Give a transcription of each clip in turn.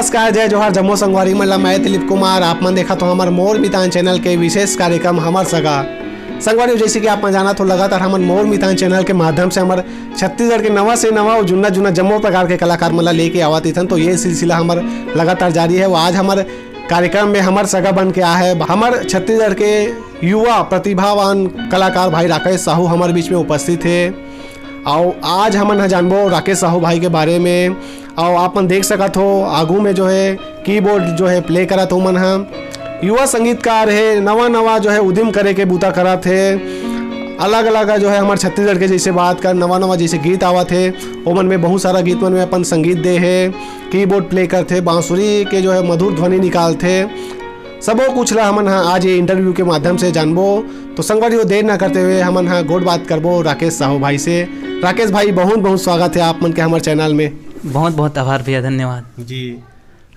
नमस्कार, जय जोहार, जम्मू संगवारी मन ला मैं दिलीप कुमार। आप मन देखा तो हमार मोर मितान चैनल के विशेष कार्यक्रम हमर सगा संगवारी। जैसे कि आप मन जाना तो लगातार हमार मोर मितान चैनल के माध्यम से हमार छत्तीसगढ़ के नवा से नवा और जुन्ना जुन्ना जम्मू प्रकार के कलाकार मन ला लेके आवत थन। तो ये सिलसिला हमार लगातार जारी है। वो आज हमार कार्यक्रम में हमार सगा बन के आया है हमार छत्तीसगढ़ के युवा प्रतिभावान कलाकार भाई राकेश साहू हमारे बीच में उपस्थित है। और आज हमन जानबो राकेश साहू भाई के बारे में। और आप मन देख सकत हो आगू में जो है कीबोर्ड जो है प्ले करत हो मन युवा संगीतकार है, नवा नवा जो है उद्यम करे के बूता करत है। अलग अलग जो है हमारे छत्तीसगढ़ के जैसे बात कर नवा नवा जैसे गीत आवत है ओमन में बहुत सारा गीत मन में अपन संगीत दे है, कीबोर्ड प्ले करते, बांसुरी के जो है मधुर ध्वनि निकालते। सबो कुछ ला हमन आज ये इंटरव्यू के माध्यम से जानबो। तो संगवारी वो देर ना करते हुए हमन गोड बात करबो राकेश साहू भाई से। राकेश भाई बहुत बहुत स्वागत है आप मन के हमारे चैनल में। बहुत बहुत आभार भैया, धन्यवाद जी।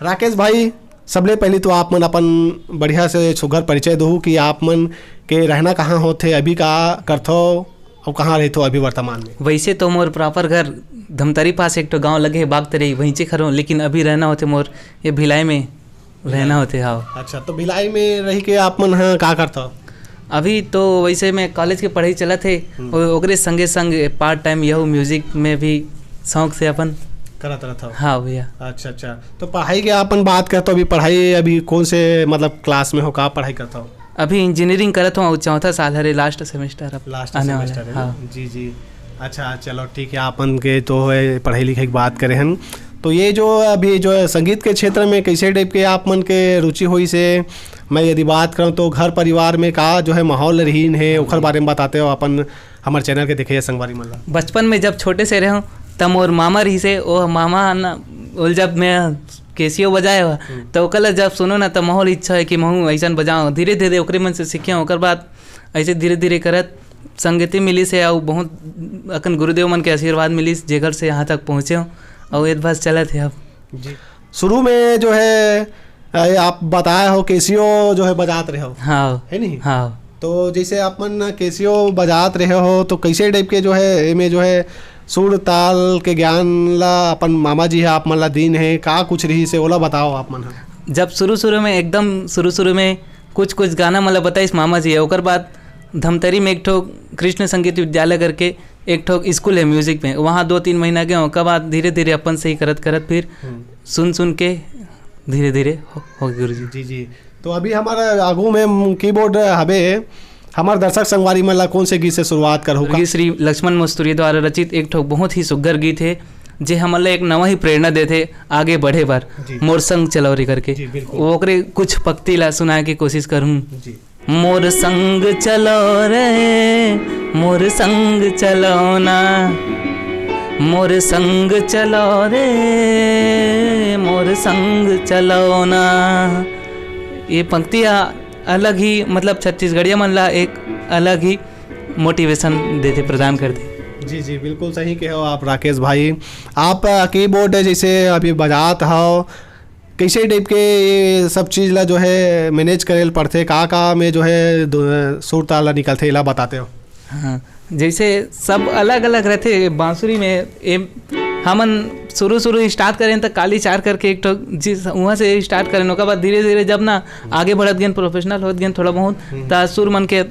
राकेश भाई सबले पहले तो आप मन अपन बढ़िया से सुघर परिचय दो कि आप मन के रहना कहाँ होते, अभी का करथो और कहाँ रहते अभी वर्तमान में। वैसे तो मोर प्रॉपर घर धमतरी पास एक तो गांव लगे है बागतरी, वहीं से खरो, लेकिन अभी रहना होते मोर ये भिलाई में रहना होते। हाँ अच्छा, तो भिलाई में रह के आप मन का करथो? अभी तो वैसे मैं कॉलेज के पढ़ाई चलत है ओकरे संगे संग पार्ट टाइम यह म्यूजिक में भी शौक से अपन करत रहता। हाँ भैया। अच्छा अच्छा, तो पढ़ाई के अपन बात करते अभी पढ़ाई अभी कौन से मतलब क्लास में हो, का पढ़ाई करता हो? अभी इंजीनियरिंग करत हूँ, चौथा साल है, लास्ट सेमेस्टर अब लास्ट आने सेमेस्टर वाला है। हाँ जी जी, अच्छा चलो ठीक है। अपन के तो है पढ़ाई लिखाई की बात करें हम, तो ये जो अभी जो है संगीत के क्षेत्र में कैसे टाइप के आप मन के रुचि हुई से मैं यदि बात करूँ तो घर परिवार में का जो है माहौल रहीन है ओखर बारे में बताते हो अपन हमारे चैनल के देखे संगवारी मन ला। बचपन में जब छोटे से रहे तब मोर मामा रही से ओ मामा ना जब मैं केसियो बजाए हुआ तो ओकला जब सुनो ना तब माहौल इच्छा है कि महू ऐसा बजाऊँ। धीरे धीरे ओकरे मन से सीखे ओकर बाद ऐसे धीरे धीरे करत संगति मिली से और बहुत अकन गुरुदेव मन के आशीर्वाद मिली जेकर से यहाँ तक पहुँचे हूँ और एक बस चलत है अब जी। शुरू में जो है आप बताए हो केसियो जो है बजात रहे हो, हाँ है नहीं? हाँ, तो जैसे आप मन केसियो बजात रहे हो तो कैसे टाइप के जो है में जो है सुर ताल के ज्ञान ला अपन मामा जी है आप मन ला दीन है का कुछ रही से ओला बताओ आप मन। जब शुरू में एकदम शुरू में कुछ गाना मतलब बताइस मामा जी है। ओकर बाद धमतरी में एक ठो कृष्ण संगीत विद्यालय करके एक ठो स्कूल है म्यूजिक में, वहाँ 2-3 महीना गए। ओकर बाद धीरे धीरे अपन से ही करत फिर सुन के धीरे धीरे हो गए गुरुजी। जी जी, तो अभी हमारा आगू में कीबोर्ड हबे हमारे दर्शक संगवारी में ला कौन से गीत से शुरुआत करो? श्री लक्ष्मण मस्तूरी द्वारा रचित एक ठो बहुत ही सुघर गीत है जे हमारे एक नवा ही प्रेरणा देते आगे बढ़े बार, मोर संग चलौरी करके। वो ओकरे कुछ पंक्ति ला सुनाए की कोशिश करूँ। मोर संग चलो रे, मोर संग चलो ना, मोर संग चलो रे, मोर संग चलो ना। ये पंक्तियाँ अलग ही मतलब छत्तीसगढ़िया मन ला एक अलग ही मोटिवेशन देते, प्रदान करते। जी जी, बिल्कुल सही कहे हो आप राकेश भाई। आप कीबोर्ड जैसे अभी बजात हो कैसे टाइप के ये सब चीज़ ला जो है मैनेज करे पड़ते, का में जो है सुर ताल निकलते ला बताते हो? हाँ, जैसे सब अलग अलग रहते। बांसुरी में हमन शुरू स्टार्ट करें तो काली चार करके एक तो जिस वहाँ से स्टार्ट करें ओकर बाद धीरे धीरे जब ना आगे बढ़त गए प्रोफेशनल होत गए थोड़ा बहुत तो सुर मन के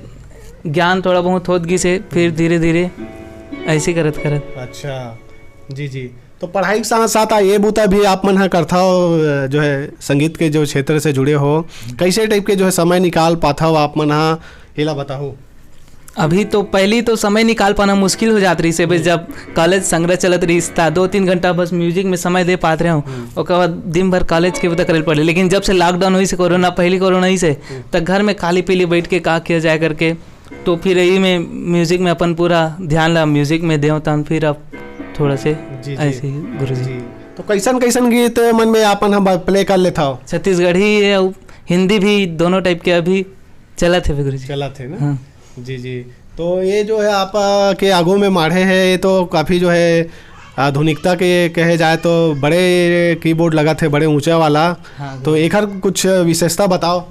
ज्ञान थोड़ा बहुत होत गई से फिर धीरे धीरे ऐसे करत। अच्छा जी जी, तो पढ़ाई के साथ साथ ये बूता भी आप मन करता हो जो है संगीत के जो क्षेत्र से जुड़े हो, कैसे टाइप के जो है समय निकाल पाता हो आप मन ये ला बताओ? अभी तो पहली तो समय निकाल पाना मुश्किल हो जात रही से बस जब कॉलेज संग्रह चलत रही था 2-3 घंटा बस म्यूजिक में समय दे पाते रहे हूँ। उसके बाद दिन भर कॉलेज के करे पड़े। लेकिन जब से लॉकडाउन हुई से पहली कोरोना ही से तब घर में खाली पीली बैठ के का किया जाए करके तो फिर यही में म्यूजिक में अपन पूरा ध्यान ला म्यूजिक में दे तन फिर अब थोड़ा से ऐसे गुरु जी। तो कैसन गीत मन में अपन हम प्ले कर लेता हो? छत्तीसगढ़ी हिंदी भी दोनों टाइप के अभी चलत है गुरु जी। चलत है ना? जी जी, तो ये जो है आप के आगू में माढ़े है ये तो काफ़ी जो है आधुनिकता के कहे जाए तो बड़े कीबोर्ड लगा थे बड़े ऊंचा वाला। हाँ, तो एक कुछ विशेषता बताओ?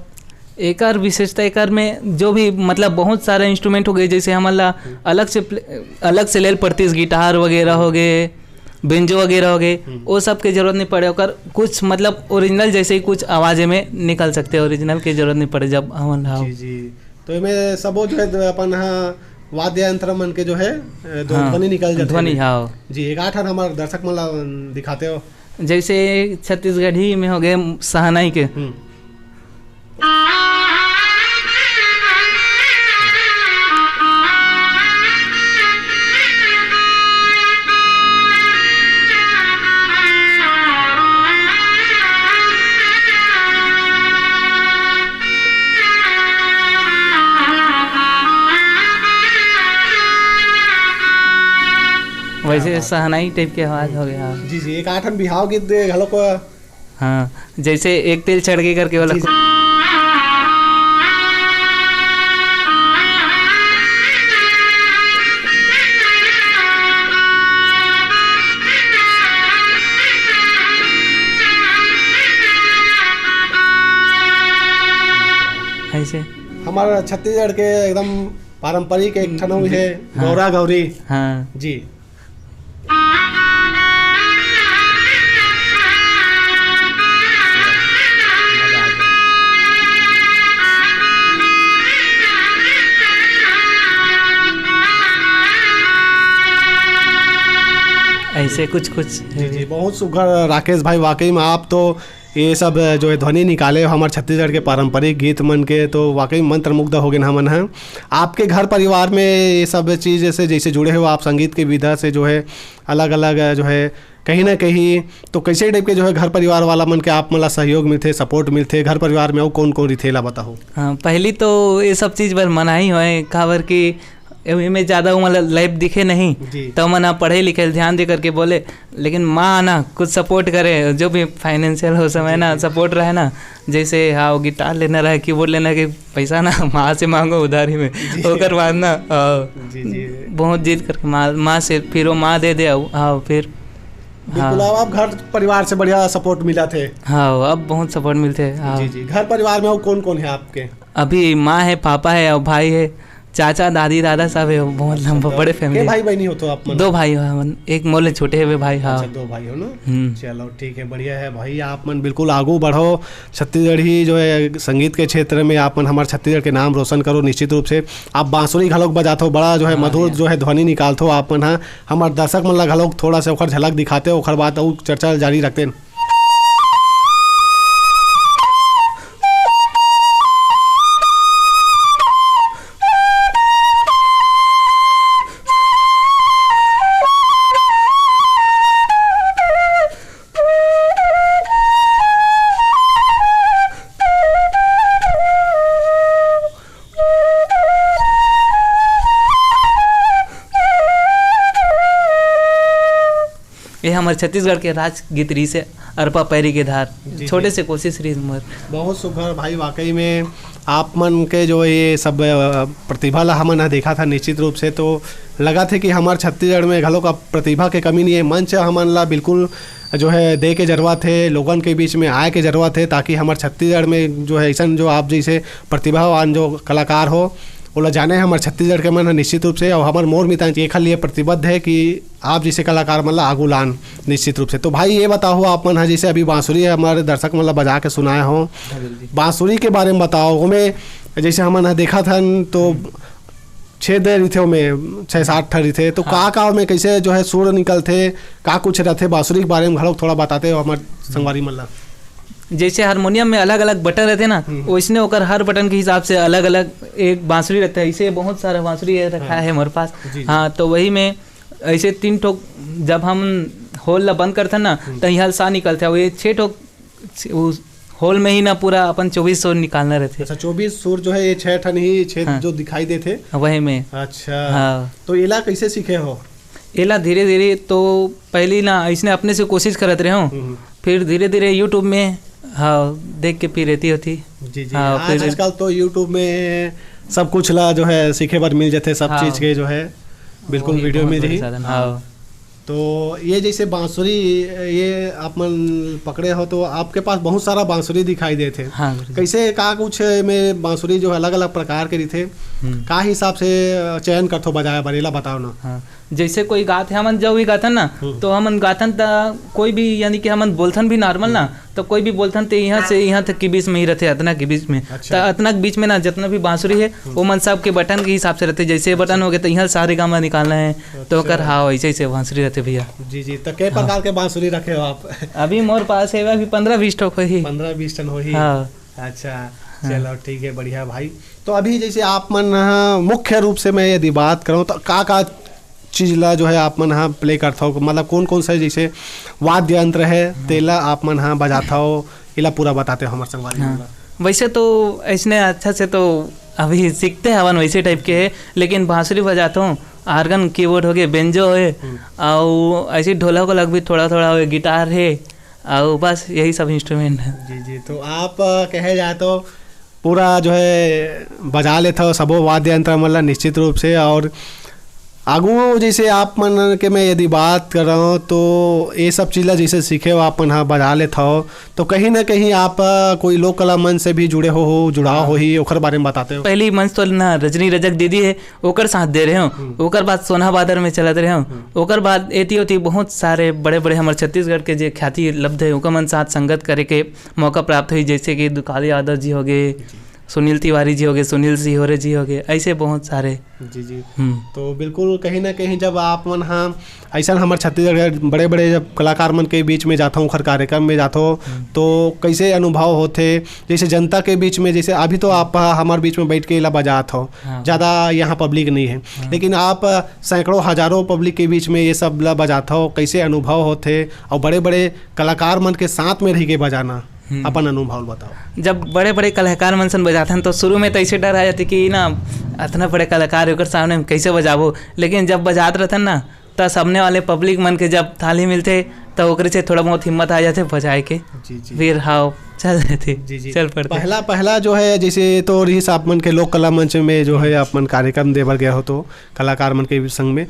एक विशेषता एक में जो भी मतलब बहुत सारे इंस्ट्रूमेंट हो गए जैसे हमारा अलग से लेल पड़ती गिटार वगैरह हो गए, बेंजो वगैरह हो गए, वो सब के जरूरत नहीं पड़े, ओकर कुछ मतलब ओरिजिनल जैसे ही कुछ आवाज़ में निकल सकते, ओरिजिनल के जरूरत नहीं पड़े जब हमन जी जी। तो इनमें सबो जो है अपन वाद्य यंत्र मन के जो है ध्वनि निकल जाते ध्वनि। हाँ जी, एक आठ हमारे दर्शक मन ला दिखाते हो। जैसे छत्तीसगढ़ी में हो गए सहनाई के, वैसे सहनाई टाइप की आवाज हो गया। जी जी, एक आठन बिहाव गीत घलो को। हाँ, जैसे एक तेल चढ़ के करके वाला। ऐसे हमारा छत्तीसगढ़ के एकदम पारंपरिक एक ठनों है गौरा गौरी। हाँ जी। ऐसे कुछ कुछ। जी जी, बहुत सुघर राकेश भाई, वाकई में आप तो ये सब जो है ध्वनि निकाले हो हमारे छत्तीसगढ़ के पारंपरिक गीत मन के, तो वाकई मंत्रमुग्ध हो गए हमन हैं। आपके घर परिवार में ये सब चीज़ से जैसे जुड़े हो आप संगीत के विधा से जो है अलग अलग जो है कहीं ना कहीं, तो कैसे टाइप के जो है घर परिवार वाला मन के आप मला सहयोग मिलते, सपोर्ट मिलते घर परिवार में? और कौन कौन रिथेला बताओ। हाँ, पहली तो ये सब चीज़ पर मना ही होए, काबर कि में ज़्यादा मतलब लाइफ दिखे नहीं, तो मना पढ़े लिखे ध्यान दे करके बोले, लेकिन माँ ना कुछ सपोर्ट करे, जो भी फाइनेंशियल हो समय ना सपोर्ट रहे ना, जैसे हाँ वो गिटार लेना रहे, कीबोर्ड लेना कि पैसा ना माँ से मांगो उधारी में, होकर बाद ना बहुत जिद करके माँ से, फिर वो माँ दे दे। हाँ फिर बिल्कुल। आप घर परिवार से बढ़िया सपोर्ट मिला थे? हाँ, अब बहुत सपोर्ट मिलते हैं। हाँ जी जी। घर परिवार में और कौन कौन है आपके? अभी माँ है, पापा है और भाई है, चाचा दादी दादा सब है, बहुत लंबा बड़े फैमिली। भाई बहनी हो तो आप? दो भाई हो, एक मोले छोटे हुए भाई। हाँ अच्छा, दो भाई हो ना। चलो ठीक है, बढ़िया है भाई। आप मन बिल्कुल आगू बढ़ो, छत्तीसगढ़ी जो है संगीत के क्षेत्र में आप मन हमारे छत्तीसगढ़ के नाम रोशन करो निश्चित रूप से। आप बांसुरी घलोक बजाते हो, बड़ा जो है मधुर जो है ध्वनि निकालते हो आप मन। हाँ, हमारे दर्शक मन ला घलोक थोड़ा सा ओखर झलक दिखाते हो, ओखर बात और चर्चा जारी रखते हैं। ये हमारे छत्तीसगढ़ के राज गीत री से अरपा पैरी के धार, छोटे से कोशिश रही उम्र। बहुत सुघर भाई, वाकई में आप मन के जो ये सब प्रतिभा ला हमन देखा था निश्चित रूप से, तो लगा था कि हमारे छत्तीसगढ़ में घलों का प्रतिभा के कमी नहीं है। मंच हमन ला बिल्कुल जो है दे के जरूरत है, लोगन के बीच में आए के जरूरत है, ताकि हमारे छत्तीसगढ़ में जो है ऐसा जो आप जैसे प्रतिभावान जो कलाकार हो ओला जाने हमारे छत्तीसगढ़ के मन निश्चित रूप से। और हमारे मोर मितान एक लिए प्रतिबद्ध है कि आप जैसे कलाकार मतलब आगू लान निश्चित रूप से। तो भाई ये बताओ, आप मन जैसे अभी बांसुरी हमारे दर्शक मतलब बजा के सुनाए हो, बांसुरी के बारे में बताओ। हमें जैसे हमन देखा था तो 6 दे थे, में 6-7 ठरी थे, तो का में कैसे जो है सुर निकलते, का कुछ रहते बांसुरी के बारे में घलोक थोड़ा बताते हो हमारे संगवारी मतलब। जैसे हारमोनियम में अलग अलग बटन रहते ना, वैसने होकर हर बटन के हिसाब से अलग अलग एक बांसुरी रहता है। इसे बहुत सारा बांसुरी रखा है हमारे पास। हाँ, तो वही में ऐसे 3 ठोक जब हम होल ला बंद करते ना, तो यहाँ सा निकलता है, वो 6 ठोक होल में ही ना पूरा अपन 24 सुर निकालना रहते। अच्छा, 24 सुर जो है ये 6 ठन ही 6 जो दिखाई देते वही में। अच्छा हाँ, तो एला कैसे सीखे हो? एला धीरे धीरे, तो पहली ना ऐसने अपने से कोशिश करते रहे हूँ, फिर धीरे धीरे यूट्यूब में हाँ देख के फिर रहती होती। जी जी। हाँ, आजकल तो यूट्यूब में सब कुछ ला जो है सीखे बार मिल जाते, सब चीज़ के जो है बिल्कुल वीडियो में रही। हाँ, तो ये जैसे बांसुरी ये आप मन पकड़े हो, तो आपके पास बहुत सारा बांसुरी दिखाई देते। हाँ, कैसे का कुछ में बांसुरी जो अलग अलग प्रकार के रही थे, का हिसाब से चयन करथो बजाए बरेला बताओ ना। हाँ, जैसे कोई गात है हमन जब भी गाथन ना तो हमन गाथन त कोई भी यानी कि हमन बोलथन भी नॉर्मल ना तो कोई भी बोलथन ते यहाँ से यहाँ तक के बीच में ही रहते, अतना के बीच में। तो अतना के बीच में ना जितना भी बांसुरी है वो मन सब के बटन के हिसाब से रहते, जैसे बटन हो गए तो यहाँ सारे गामा निकालना है तो कर हाँ वैसे ऐसे बांसुरी रहते भैया। जी जी, तो कई प्रकार के बांसुरी रखे हो आप? अभी मोर पास है अभी 15-20 ठोक ही। 15-20 टन हो ही। हाँ। अच्छा चलो ठीक है, बढ़िया भाई। तो अभी जैसे आप मन मुख्य रूप से मैं यदि बात करूँ तो का चीज ला जो है आप मन हाँ प्ले करता हो, मतलब कौन कौन सा जैसे वाद्य यंत्र है तेला आप मन हाँ बजाता हो, इला पूरा बताते हो हमारे संगवारी। हाँ। वैसे तो ऐसने अच्छा से तो अभी सीखते हैं हवन वैसे टाइप के है, लेकिन बांसुरी बजाता हूँ, आर्गन कीबोर्ड हो गए, बेंजो है और ऐसे ढोलक वोलक भी थोड़ा थोड़ा हो, गिटार है और बस यही सब इंस्ट्रूमेंट है। जी जी, तो आप कहे जाए तो पूरा जो है बजा लेते हो सबो वाद्य यंत्र मतलब निश्चित रूप से। और आगू जैसे आप मन के मैं यदि बात कर रहा हूँ तो ये सब चीज़ जैसे सीखे हो आप मन हाँ बजा लेते हो, तो कहीं ना कहीं आप कोई लोक कला मंच से भी जुड़े हो जुड़ाव हो ही ओकर बारे में बताते हो। पहली मंच तो ना रजनी रजक दीदी है ओकर साथ दे रहे हो, ओकर बाद सोना बादर में चलत रहे हो, ओकर बाद एती होती बहुत सारे बड़े बड़े हमारे छत्तीसगढ़ के जो ख्याति लब्ध है ओकर मन साथ संगत करे के मौका प्राप्त हुई, जैसे कि दुकाली यादव जी हो गए, सुनील तिवारी जी हो गए, सुनील सिहोरे जी हो गए, ऐसे बहुत सारे। जी जी, तो बिल्कुल कहीं ना कहीं जब आप मन हाँ ऐसा हमारे छत्तीसगढ़ बड़े बड़े जब कलाकार मन के बीच में जाता हूँ, खर कार्यक्रम में जाता हो तो कैसे अनुभव होते, जैसे जनता के बीच में, जैसे अभी तो आप हमारे बीच में बैठ के इला बजात हो, ज़्यादा यहाँ पब्लिक नहीं है, लेकिन आप सैकड़ों हजारों पब्लिक के बीच में ये सब ला बजाता हो, कैसे अनुभव होते और बड़े बड़े कलाकार मन के साथ में रह के बजाना, अपन अनुभव बताओ। जब बड़े बड़े कलाकार मन सन बजाते हैं तो शुरू में तो ऐसे डर आ जाती कि ना इतना बड़े कलाकार होकर सामने कैसे बजाबो, लेकिन जब बजाते रहते ना तो सामने वाले पब्लिक मन के जब थाली मिलते तो ओकरे से थोड़ा बहुत हिम्मत आ जाते बजाए के। जी जी, फिर हाँ चल जाते चल पड़ते। पहला जो है जैसे तो रही आप मन के लोक कला मंच में जो है आप मन कार्यक्रम देवर गया हो तो कलाकार मन के संग में,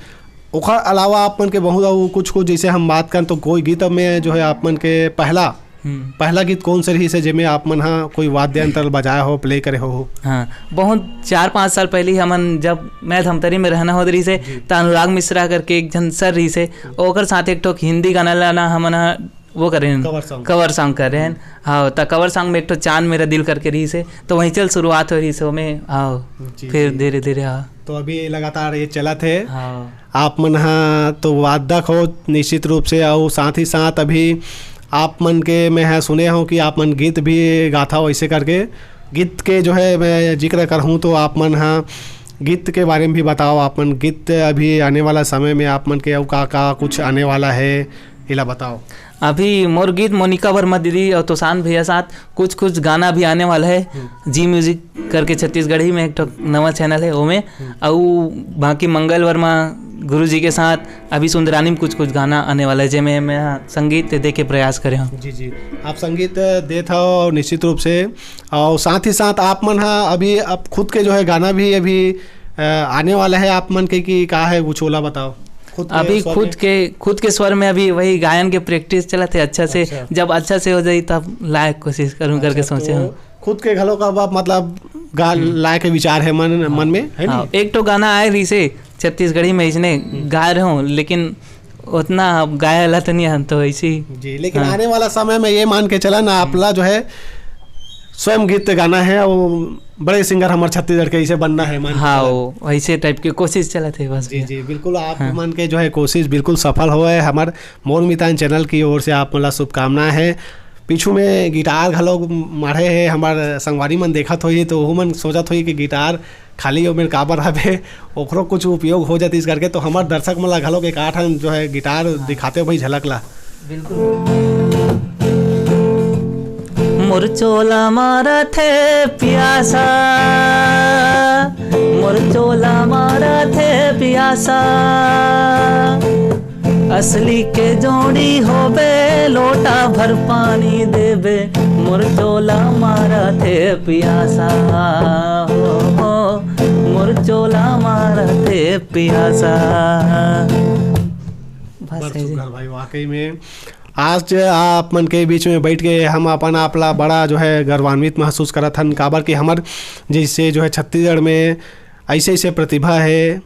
ओकर अलावा आप मन के बहुत कुछ जैसे हम बात करें तो कोई गीत में जो है आप मन के पहला गीत कौन से रही से जिसमें आप मन हाँ कोई वाद्य यंत्र बजाया हो, प्ले करे हो? हाँ, बहुत 4-5 साल पहले ही हमन जब मैं धमतरी में रहना हो रही से तो अनुराग मिश्रा करके एक जन सर रही से ओकर साथ एक ठोक हिंदी गाना लाना हमन वो कर रहे हैं, कवर सॉन्ग कर रहे हैं। हाँ, तो कवर सॉन्ग में एक ठो चांद मेरा दिल करके रही से, तो वहीं चल शुरुआत हो रही से में। हाँ, फिर धीरे धीरे। हाँ, तो अभी लगातार ये चला थे। हाँ, आप मन हाँ तो वादक हो निश्चित रूप से, और साथ ही साथ अभी आप मन के मैं है सुने हूँ कि आप मन गीत भी गाथा हो, ऐसे करके गीत के जो है मैं जिक्र कर हूँ तो आप मन हाँ गीत के बारे में भी बताओ। आप मन गीत अभी आने वाला समय में आप मन के अब का कुछ आने वाला है, इला बताओ। अभी मोर गीत मोनिका वर्मा दीदी और तोसान भैया साथ कुछ गाना भी आने वाला है। जी म्यूजिक करके छत्तीसगढ़ी में एक नवा चैनल है वो में, और बाकी मंगल वर्मा गुरु जी के साथ अभी सुंदरानी में कुछ गाना आने वाला है जिसमें मैं संगीत दे के प्रयास करे हूँ। जी जी, आप संगीत देते हो निश्चित रूप से, और साथ ही साथ आप मन हाँ अभी आप खुद के जो है गाना भी अभी आने वाला है आप मन के कि का है कुछ ओला बताओ। अभी खुद के स्वर में अभी वही गायन के प्रैक्टिस चला थे अच्छा से। जब अच्छा से हो जाए तब लायक कोशिश करूँ करके सोचे हूँ। खुद के घलों का मतलब लायक के विचार है मन में है ना। एक तो गाना आए रही से छत्तीसगढ़ी में इसने गा रहे हूँ, लेकिन उतना गाया तो नहीं तो ऐसी जी। लेकिन आने वाला समय में ये मान के चला ना आपला जो है स्वयं गीत गाना है, वो बड़े सिंगर हमारे छत्तीसगढ़ के ऐसे बनना है। हाँ, वो ऐसे टाइप की कोशिश चला थे बस। जी जी, बिल्कुल आप मन के जो है कोशिश बिल्कुल सफल हो है। हमारे मोर मितान चैनल की ओर से आप मतलब शुभकामनाएं है। पीछू में गिटार घलो मारे है हमारे संगवारी मन देखत होई तो वो मन सोचत होई कि गिटार खाली ओमें काबर हवे, ओकरो कुछ उपयोग हो जाती इस करके, तो हमारे दर्शक मन ला घलो के काठ जो है गिटार दिखाते भाई झलक ला। मोर चोला मारा थे प्यासा, मोर चोला मारा थे प्यासा, असली के जोड़ी होबे लोटा भर पानी देबे, मोर चोला मारा थे प्यासा, हो मोर चोला मारा थे प्यासा। भाई वाकई में आज आप मन के बीच में बैठ के हम अपन आपला बड़ा जो है गर्वान्वित महसूस करत हन, काबर कि हमार जैसे जो है छत्तीसगढ़ में ऐसे ऐसे प्रतिभा है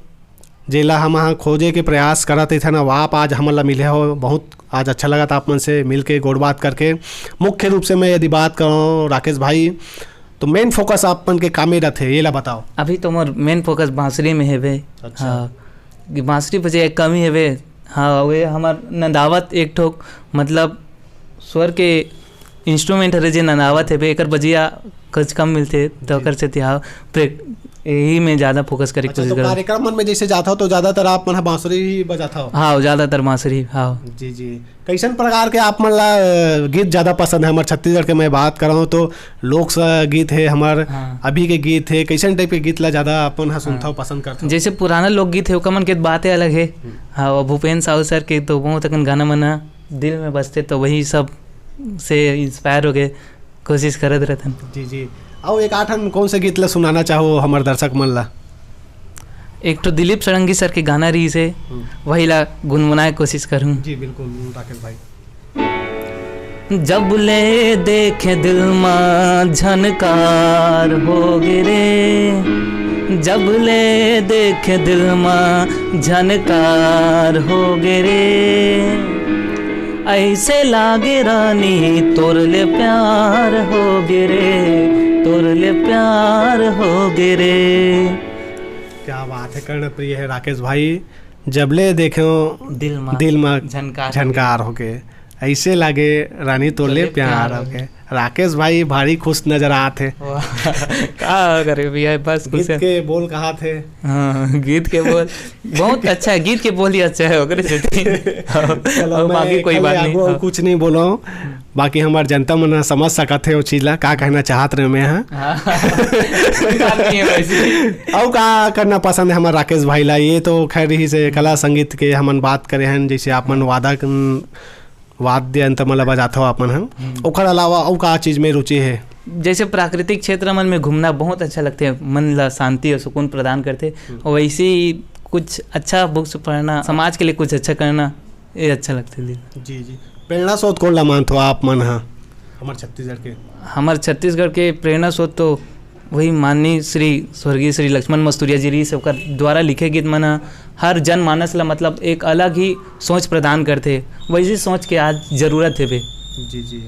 जेला हम यहाँ खोजे के प्रयास करत थे ना, आप आज हमला मिले हो, बहुत आज अच्छा लगा था आप मन से मिल के गोड़ बात करके। मुख्य रूप से मैं यदि बात करूँ राकेश भाई, तो मेन फोकस आपन के कामे रहते ये ला बताओ। अभी तो मोर मेन फोकस बांसुरी में है वे। अच्छा। हाँ, बांसुरी बजे एक कमी है वे। हाँ, वे हमार नंदावत एक ठोक मतलब स्वर के इंस्ट्रूमेंट है जे नंदावत है वे, एकर बजिया कुछ कम मिलते तो ओकर से तिहा यही में ज़्यादा फोकस करे अच्छा, कोशिश तो कर। कार्यक्रम मन में जैसे जाता हो तो ज़्यादातर आप मन बांसुरी ही बजाता हो। हाँ, ज़्यादातर बांसुरी। हाँ जी जी। कैसन प्रकार के आप मन ला गीत ज़्यादा पसंद है? हमारे छत्तीसगढ़ के मैं बात कर रहा हूँ तो लोक गीत है हमार, हाँ। अभी के गीत है, कैसन टाइप के गीत ला ज़्यादा अपन सुनता हो पसंद करता हो? जैसे पुराना लोकगीत है ओकर मन के बातें अलग है। हाँ, और भूपेन साहू सर के तो बहुत अकन गाना मना दिल में बसते, तो वही सब से इंस्पायर हो गए, कोशिश करत रहते। जी जी। और एक आठन कौन से गीत ला सुनाना चाहो हमारे दर्शक मन ला? एक तो दिलीप सड़ंगी सर के गाना रही से वही ला गुनगुनाए कोशिश करूँ। जी बिल्कुल राकेश भाई। जब ले देखे दिल माँ झनकार हो गिरे, जब ले देखे दिल माँ झनकार हो गिरे, ऐसे लागे रानी तोर ले प्यार हो गिरे, तोर ले प्यार हो गिरे। क्या बात है, कर्णप्रिय है राकेश भाई। जबले देखो दिल में झनकार हो गए, ऐसे लागे रानी तोले प्यार हो गए। राकेश भाई भारी खुश नजर आते। क्या करे भैया, बस गीत के बोल कहा थे? हाँ, गीत के बोल बहुत अच्छा है, गीत के बोल ही अच्छा है ओकरे से। बाकी कोई बात नहीं, हाँ। कुछ नहीं बोलो, बाकी हमार जनता मन समझ सकत है वो चीज ला का कहना चाहत रहे मैं। और का करना पसंद है हमारे राकेश भाई ला? ये तो खैर ही से कला संगीत के हमन बात करे हैं, जैसे आप मन वाद्य यंत्र मतलब बजाते हो अपन हम, ओकर अलावा और का चीज में रुचि है? जैसे प्राकृतिक क्षेत्र मन में घूमना बहुत अच्छा लगते हैं, मन ला शांति और सुकून प्रदान करते, और वैसे ही कुछ अच्छा बुक्स पढ़ना, समाज के लिए कुछ अच्छा करना, ये अच्छा लगता है। जी जी। प्रेरणा स्रोत कौन ला मानते हो आप मन? हाँ, हमारे छत्तीसगढ़ के, हमारे छत्तीसगढ़ के प्रेरणा स्रोत तो वही माननीय स्वर्गीय श्री लक्ष्मण मस्तूरिया जी रही, सबका द्वारा लिखे गीत मन हर जनमानस ला मतलब एक अलग ही सोच प्रदान करते, वैसी सोच के आज जरूरत है बे। जी जी।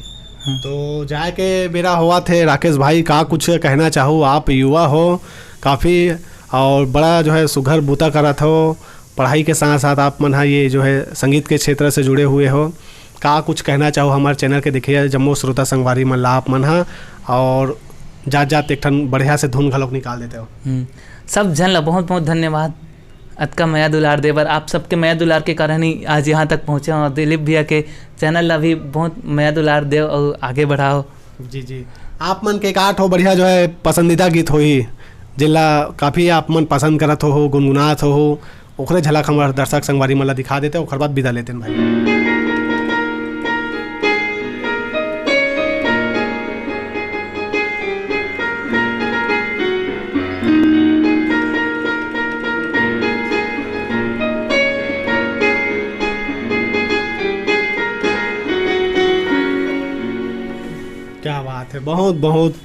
तो जाए के बेरा हुआ थे राकेश भाई, का कुछ कहना चाहो? आप युवा हो काफ़ी और बड़ा जो है सुघर बूता करा हो, पढ़ाई के साथ साथ आप मन ये जो है संगीत के क्षेत्र से जुड़े हुए हो, का कुछ कहना चाहो हमारे चैनल के देखिए जम्मू श्रोता संगवारी मन ला आप मन और जात एक ठन बढ़िया से धुन घलोक निकाल देते हो? सब जन ला बहुत बहुत धन्यवाद, अतका मया दुलार देवर, आप सबके मया दुलार के कारण ही आज यहाँ तक पहुँचे, और दिलीप भैया के चैनल ला भी बहुत मया दुलार दे और आगे बढ़ाओ। जी जी। आप मन के काट हो बढ़िया जो है पसंदीदा गीत हो ही जिला काफ़ी आप मन पसंद करत हो गुनगुनात हो, ओकरे झलक हमारे दर्शक संगवारी मन ला दिखा देते, ओकर बाद विदा लेते हैं भाई। क्या बात है, बहुत बहुत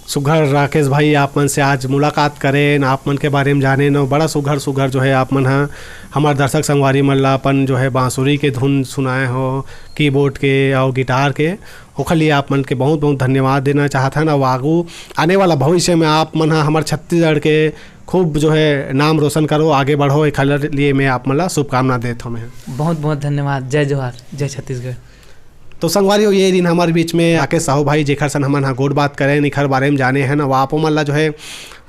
सुघर राकेश भाई आप मन से आज मुलाकात करें, आप मन के बारे में जाने न, बड़ा सुघर सुघर जो है आप मन हाँ हमारे दर्शक संगवारी मन ला अपन जो है बांसुरी के धुन सुनाए हो, कीबोर्ड के और गिटार के, ओखर लिए आप मन के बहुत बहुत धन्यवाद देना चाहता है ना। आगू आने वाला भविष्य में आप मन हाँ हमारे छत्तीसगढ़ के खूब जो है नाम रोशन करो, आगे बढ़ो, एक लिए मैं आप मन ला शुभकामना देता हूँ मैं। बहुत बहुत धन्यवाद। जय जोहार, जय छत्तीसगढ़। तो संगवारी हो ये दिन हमारे बीच में आके साहू भाई जेखर सन हमन हाँ गोड़ बात करें निखर बारे में जाने हैं ना, वो आप मन ला जो है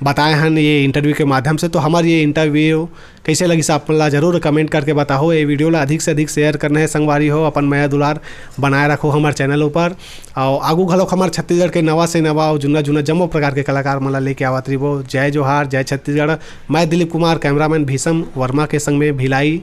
बताए हैं ये इंटरव्यू के माध्यम से। तो हमारी ये इंटरव्यू कैसे लगी से आप मन ला जरूर कमेंट करके बताओ। ये वीडियो ला अधिक से अधिक शेयर करना है संगवारी हो, अपन मया दुलार बनाए रखो हमारे चैनल ऊपर, और आगू घलोक हमारे छत्तीसगढ़ के नवा से नवा और जुना जुना जम्मो प्रकार के कलाकार मन ला लेके आवत रही वो। जय जोहार, जय छत्तीसगढ़। मैं दिलीप कुमार, कैमरामैन भीषम वर्मा के संग में भिलाई।